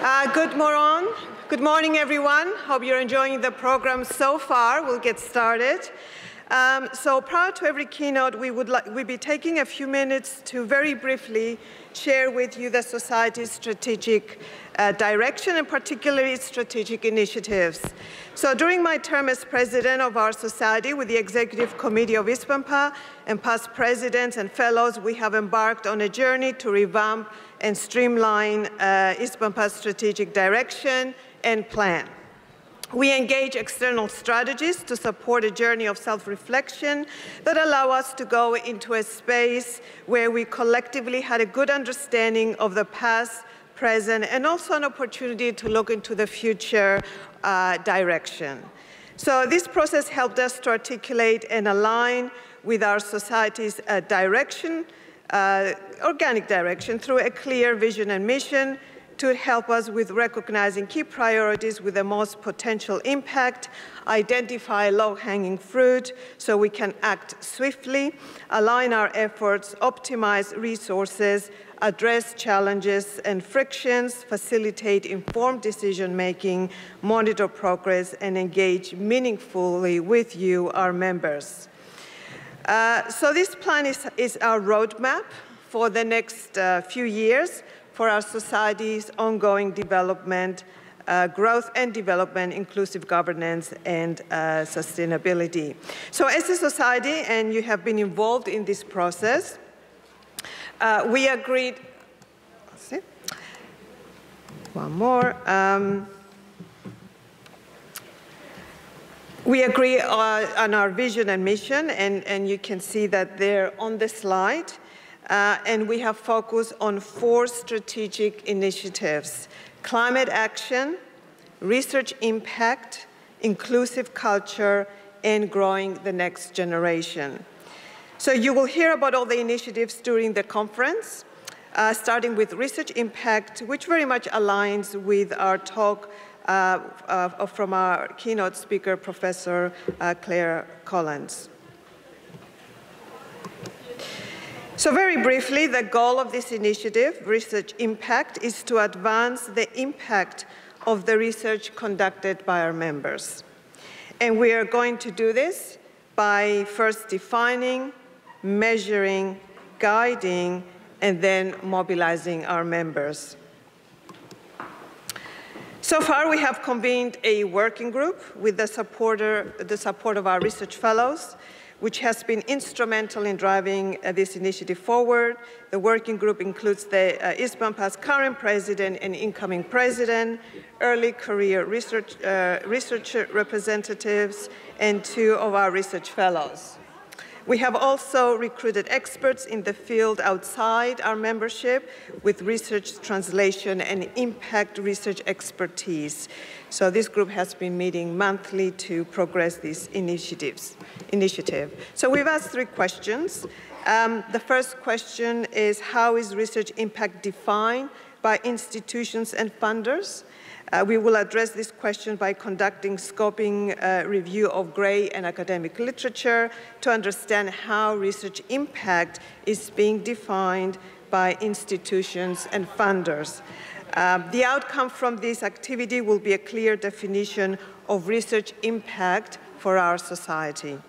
Good morning, everyone. Hope you're enjoying the program so far. We'll get started. So prior to every keynote, we'll be taking a few minutes to very briefly share with you the Society's strategic direction and particularly its strategic initiatives. So during my term as president of our Society with the Executive Committee of ISBNPA and past presidents and fellows, we have embarked on a journey to revamp and streamline ISBNPA's strategic direction and plan. We engage external strategies to support a journey of self-reflection that allow us to go into a space where we collectively had a good understanding of the past, present, and also an opportunity to look into the future direction. So this process helped us to articulate and align with our Society's direction, organic direction, through a clear vision and mission to help us with recognizing key priorities with the most potential impact, identify low-hanging fruit so we can act swiftly, align our efforts, optimize resources, address challenges and frictions, facilitate informed decision-making, monitor progress, and engage meaningfully with you, our members. So this plan is our roadmap for the next few years for our Society's ongoing development, growth and development, inclusive governance, and sustainability. So as a Society, and you have been involved in this process, we agreed, we agree on our vision and mission, and you can see that they're on the slide. And we have focused on 4 strategic initiatives: climate action, research impact, inclusive culture, and growing the next generation. So you will hear about all the initiatives during the conference, starting with research impact, which very much aligns with our talk from our keynote speaker, Professor Claire Collins. So very briefly, the goal of this initiative, Research Impact, is to advance the impact of the research conducted by our members. And we are going to do this by first defining, measuring, guiding, and then mobilizing our members. So far, we have convened a working group with the support of our research fellows, which has been instrumental in driving this initiative forward. The working group includes the ISBNPA's current president and incoming president, early career research representatives, and 2 of our research fellows. We have also recruited experts in the field outside our membership with research translation and impact research expertise. So this group has been meeting monthly to progress this initiative. So we've asked 3 questions. The first question is, how is research impact defined by institutions and funders? We will address this question by conducting scoping review of gray and academic literature to understand how research impact is being defined by institutions and funders. The outcome from this activity will be a clear definition of research impact for our Society.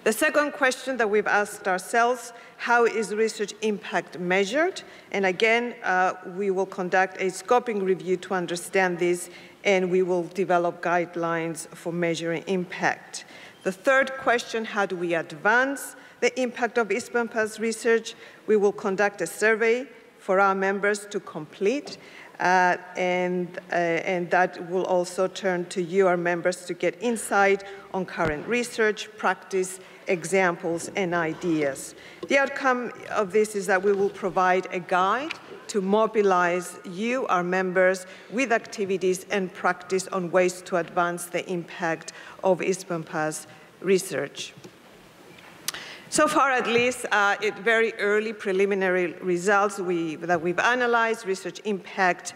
The second question that we've asked ourselves, how is research impact measured? And again, we will conduct a scoping review to understand this, and we will develop guidelines for measuring impact. The third question, how do we advance the impact of ISBNPA's research? We will conduct a survey for our members to complete, and that will also turn to you, our members, to get insight on current research, practice, examples, and ideas. The outcome of this is that we will provide a guide to mobilize you, our members, with activities and practice on ways to advance the impact of ISBNPA's research. So far, at least, very early preliminary results that we've analyzed, research impact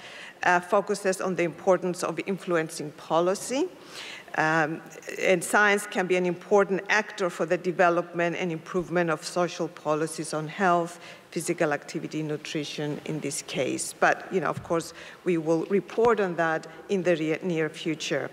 focuses on the importance of influencing policy. And science can be an important actor for the development and improvement of social policies on health, physical activity, nutrition in this case. But, of course, we will report on that in the near future.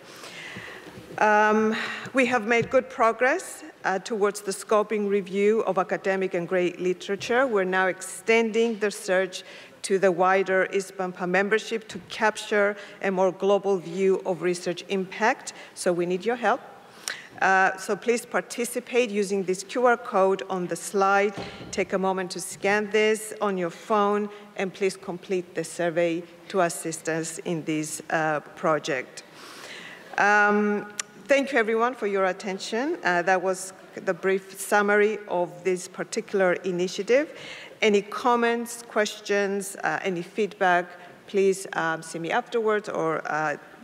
We have made good progress towards the scoping review of academic and grade literature. We're now extending the search to the wider ISBNPA membership to capture a more global view of research impact. So we need your help. So please participate using this QR code on the slide. Take a moment to scan this on your phone, and please complete the survey to assist us in this project. Thank you, everyone, for your attention. That was the brief summary of this particular initiative. Any comments, questions, any feedback, please see me afterwards or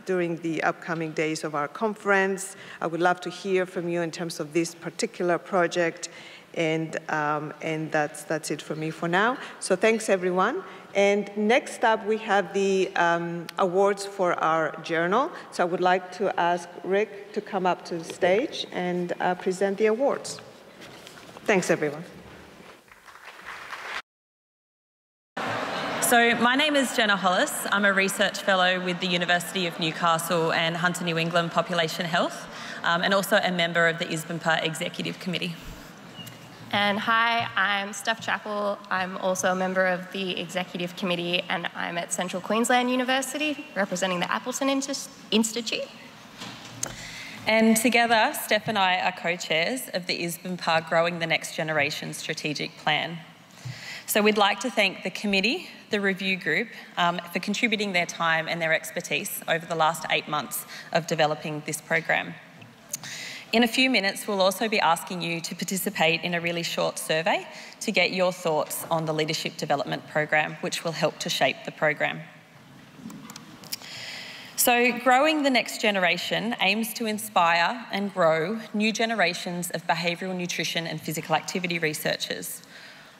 during the upcoming days of our conference. I would love to hear from you in terms of this particular project, and that's it for me for now. So thanks, everyone. And next up, we have the awards for our journal. So I would like to ask Rick to come up to the stage and present the awards. Thanks, everyone. So my name is Jenna Hollis. I'm a research fellow with the University of Newcastle and Hunter New England Population Health, and also a member of the ISBNPA Executive Committee. And hi, I'm Steph Chappell. I'm also a member of the Executive Committee, and I'm at Central Queensland University, representing the Appleton Institute. And together, Steph and I are co-chairs of the ISBNPA Growing the Next Generation Strategic Plan. So we'd like to thank the committee, the review group, for contributing their time and their expertise over the last 8 months of developing this program. In a few minutes, we'll also be asking you to participate in a really short survey to get your thoughts on the Leadership Development Program, which will help to shape the program. So, Growing the Next Generation aims to inspire and grow new generations of behavioural nutrition and physical activity researchers.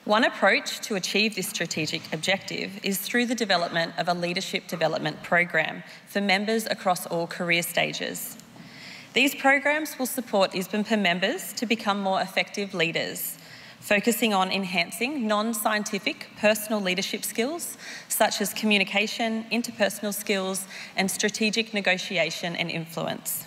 One approach to achieve this strategic objective is through the development of a leadership development program for members across all career stages. These programs will support ISBNPA members to become more effective leaders, focusing on enhancing non-scientific personal leadership skills such as communication, interpersonal skills, and strategic negotiation and influence.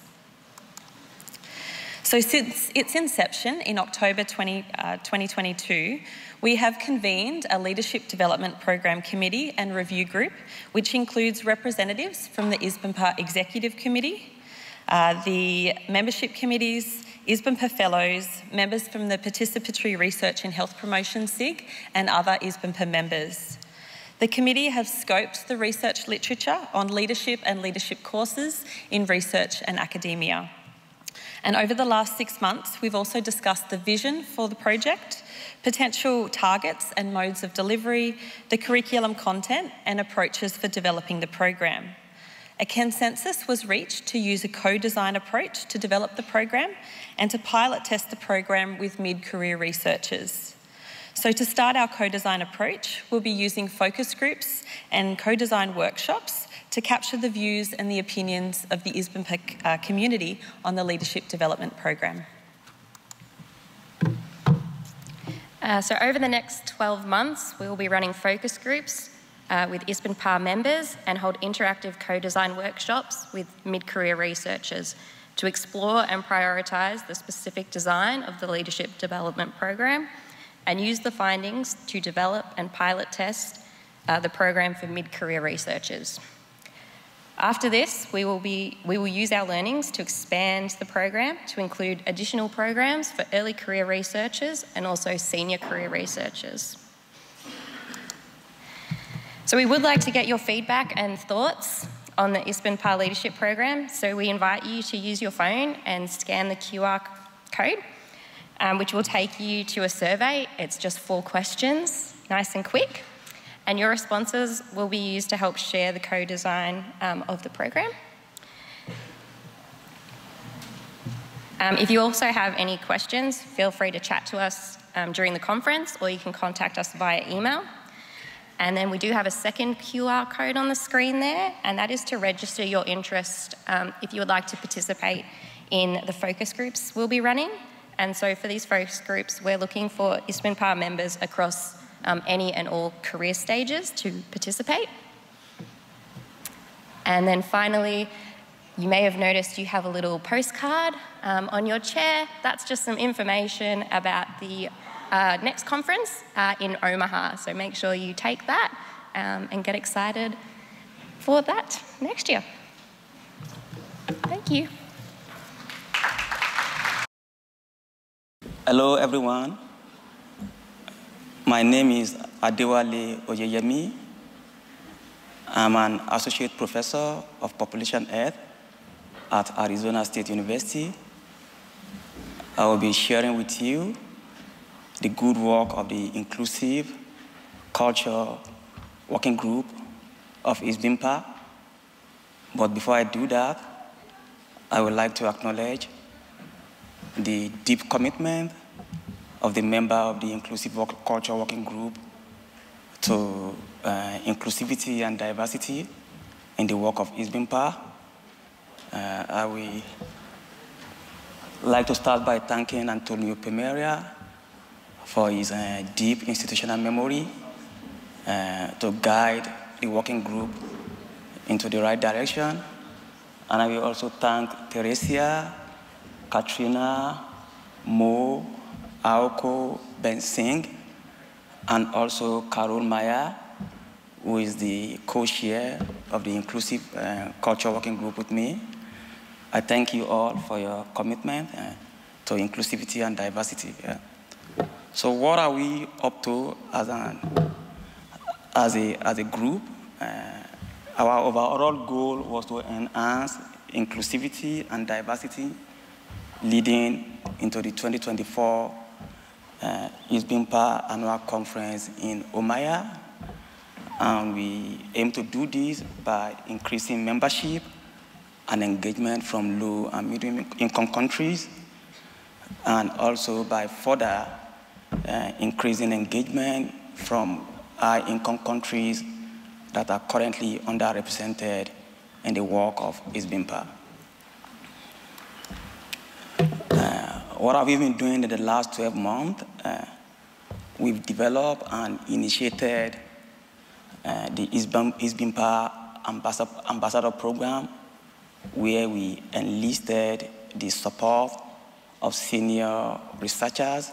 So since its inception in October 2022, we have convened a Leadership Development Program Committee and Review Group, which includes representatives from the ISBNPA Executive Committee, the membership committees, ISBNPA Fellows, members from the Participatory Research in Health Promotion SIG, and other ISBNPA members. The committee has scoped the research literature on leadership and leadership courses in research and academia. And over the last 6 months, we've also discussed the vision for the project, potential targets and modes of delivery, the curriculum content, and approaches for developing the program. A consensus was reached to use a co-design approach to develop the program and to pilot test the program with mid-career researchers. So to start our co-design approach, we'll be using focus groups and co-design workshops to capture the views and the opinions of the ISBNPA community on the Leadership Development Program. So over the next 12 months, we will be running focus groups with ISBNPA members and hold interactive co-design workshops with mid-career researchers to explore and prioritise the specific design of the Leadership Development Program and use the findings to develop and pilot test the program for mid-career researchers. After this, we will use our learnings to expand the program to include additional programs for early career researchers and also senior career researchers. So we would like to get your feedback and thoughts on the ISBNPA Leadership Program, so we invite you to use your phone and scan the QR code, which will take you to a survey. It's just 4 questions, nice and quick. And your responses will be used to help share the co-design of the program. If you also have any questions, feel free to chat to us during the conference, or you can contact us via email. And then we do have a second QR code on the screen there, and that is to register your interest if you would like to participate in the focus groups we'll be running. And so for these focus groups, we're looking for ISBNPA members across any and all career stages to participate. And then finally, you may have noticed you have a little postcard on your chair. That's just some information about the next conference in Omaha. So make sure you take that and get excited for that next year. Thank you. Hello, everyone. My name is Adewale Oyeyemi. I'm an associate professor of population health at Arizona State University. I will be sharing with you the good work of the Inclusive Culture Working Group of ISBNPA. But before I do that, I would like to acknowledge the deep commitment of the member of the Inclusive Culture Working Group to inclusivity and diversity in the work of ISBNPA. I will like to start by thanking Antonio Pemeria for his deep institutional memory to guide the working group into the right direction. And I will also thank Teresia, Katrina, Mo, Aoko, Ben Singh, and also Carol Maya, who is the co-chair of the Inclusive Culture Working Group with me. I thank you all for your commitment to inclusivity and diversity. So what are we up to as a group? Our overall goal was to enhance inclusivity and diversity leading into the 2024 ISBNPA annual conference in Omaha. And we aim to do this by increasing membership and engagement from low and medium income countries, and also by further increasing engagement from high income countries that are currently underrepresented in the work of ISBNPA. What have we been doing in the last 12 months? We've developed and initiated the ISBNPA Ambassador Program, where we enlisted the support of senior researchers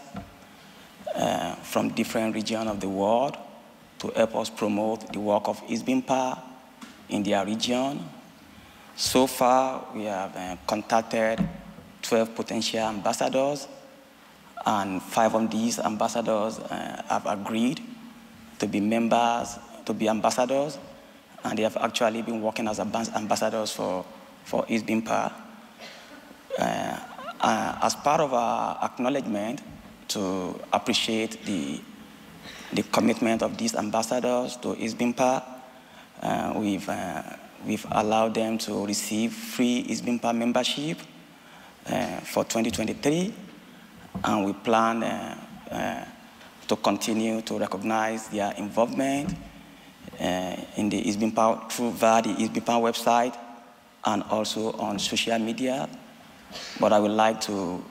from different regions of the world to help us promote the work of ISBNPA in their region. So far, we have contacted 12 potential ambassadors, and 5 of these ambassadors have agreed to be ambassadors, and they have actually been working as ambassadors for ISBNPA. As part of our acknowledgement to appreciate the commitment of these ambassadors to ISBNPA, we've allowed them to receive free ISBNPA membership for 2023, and we plan to continue to recognize their involvement in the ISBNPA via the ISBNPA website and also on social media. But I would like to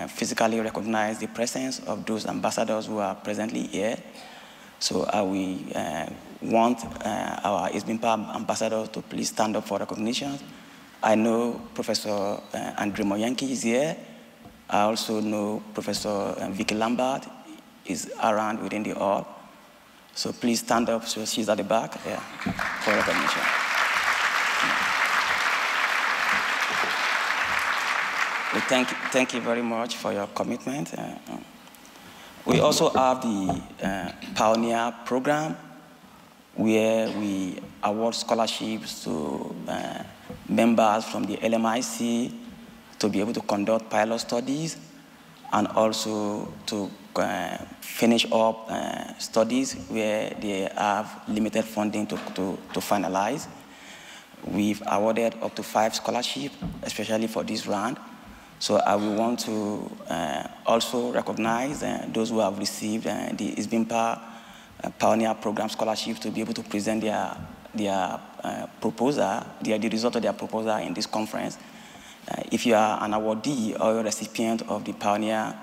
physically recognize the presence of those ambassadors who are presently here. So I will want our ISBNPA ambassadors to please stand up for recognition. I know Professor Andre Moyanki is here. I also know Professor Vicky Lambert is around within the hall. So please stand up. So she's at the back for recognition. We thank you very much for your commitment. We also have the Pioneer Program, where we award scholarships to members from the LMIC to be able to conduct pilot studies and also to finish up studies where they have limited funding to finalize. We've awarded up to 5 scholarships, especially for this round. So I will want to also recognize those who have received the ISBNPA Pioneer Program Scholarship to be able to present their proposal, the result of their proposal in this conference. If you are an awardee or a recipient of the Pioneer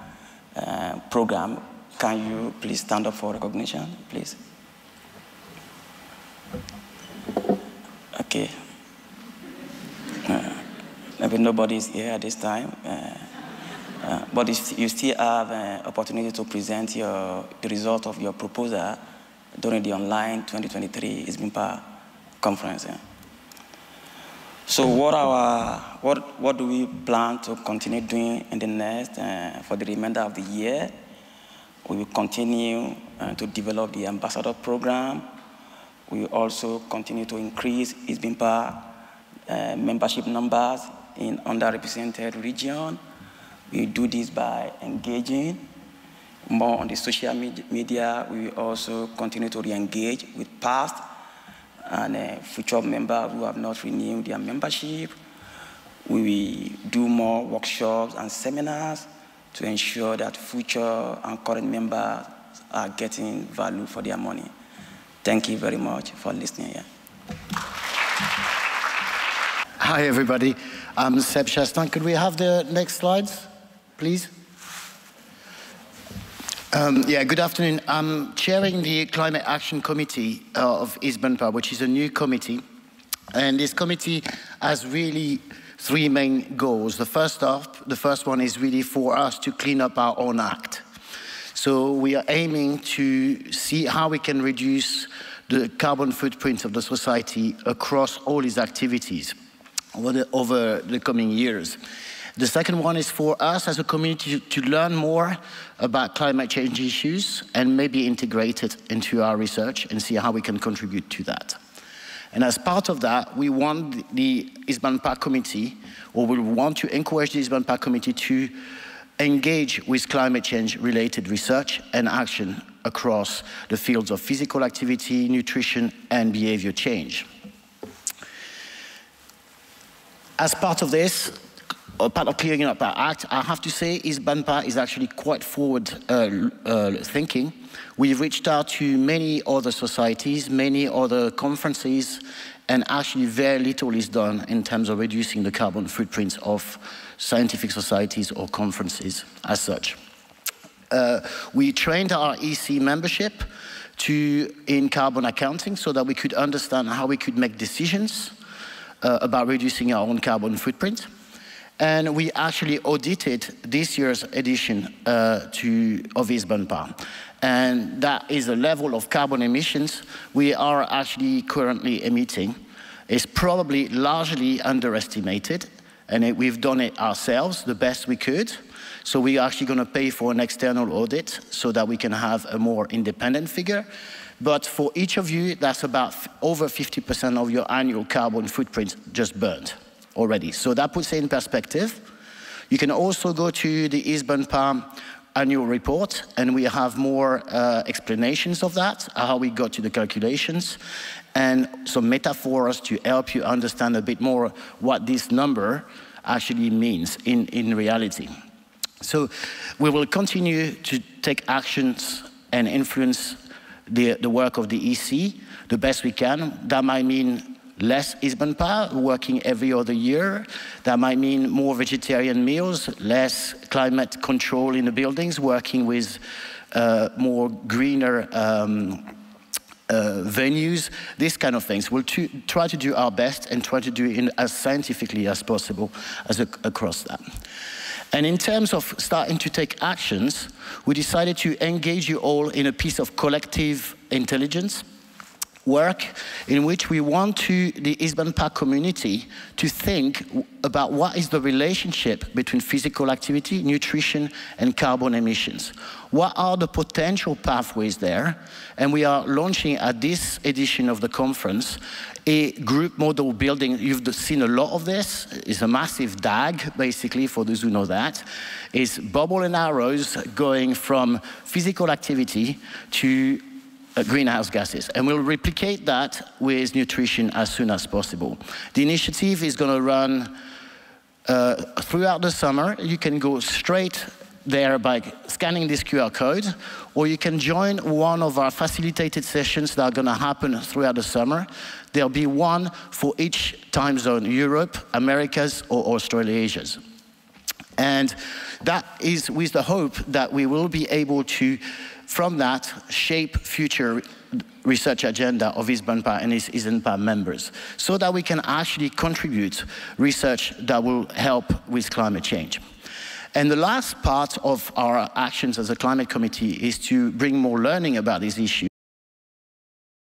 Program, can you please stand up for recognition, please? Okay. Maybe nobody is here at this time. But if you still have an opportunity to present the result of your proposal during the online 2023 ISBNPA conference. Yeah. So what do we plan to continue doing in the next, for the remainder of the year? We will continue to develop the ambassador program. We will also continue to increase ISBNPA membership numbers in underrepresented regions. We do this by engaging more on the social media. We will also continue to re-engage with past and future members who have not renewed their membership. We will do more workshops and seminars to ensure that future and current members are getting value for their money. Thank you very much for listening here. Hi, everybody. I'm Seb Chastain. Could we have the next slides, please? Good afternoon. I'm chairing the Climate Action Committee of ISBNPA, which is a new committee. And this committee has really three main goals. The first one is really for us to clean up our own act. So we are aiming to see how we can reduce the carbon footprint of the society across all its activities over the coming years. The second one is for us as a community to learn more about climate change issues and maybe integrate it into our research and see how we can contribute to that. And as part of that, we want the ISBNPA committee, or we want to encourage the ISBNPA committee to engage with climate change related research and action across the fields of physical activity, nutrition, and behavior change. As part of this, or part of clearing up our act, I have to say ISBNPA is actually quite forward thinking. We've reached out to many other societies, many other conferences, and actually very little is done in terms of reducing the carbon footprints of scientific societies or conferences as such. We trained our EC membership in carbon accounting so that we could understand how we could make decisions about reducing our own carbon footprint. And we actually audited this year's edition of ISBNPA. And that is a level of carbon emissions we are actually currently emitting. It's probably largely underestimated, and we've done it ourselves the best we could. So we're actually going to pay for an external audit so that we can have a more independent figure. But for each of you, that's about over 50% of your annual carbon footprint just burned already. So that puts it in perspective. You can also go to the ISBNPA annual report, and we have more explanations of that, how we got to the calculations, and some metaphors to help you understand a bit more what this number actually means in reality. So we will continue to take actions and influence the work of the EC the best we can. That might mean less ISBNPA, working every other year. That might mean more vegetarian meals, less climate control in the buildings, working with more greener venues, these kind of things. We'll try to do our best and try to do it as scientifically as possible across that. And in terms of starting to take actions, we decided to engage you all in a piece of collective intelligence work in which we want the ISBNPA community to think about what is the relationship between physical activity, nutrition, and carbon emissions. What are the potential pathways there? And we are launching at this edition of the conference a group model building. You've seen a lot of this. It's a massive DAG, basically, for those who know that. It's bubble and arrows going from physical activity to greenhouse gases. And we'll replicate that with nutrition as soon as possible. The initiative is going to run throughout the summer. You can go straight there by scanning this QR code, or you can join one of our facilitated sessions that are going to happen throughout the summer. There'll be one for each time zone, Europe, Americas, or Australasia. And that is with the hope that we will be able to, from that, shape future research agenda of ISBNPA and ISBNPA members, so that we can actually contribute research that will help with climate change. And the last part of our actions as a climate committee is to bring more learning about these issues.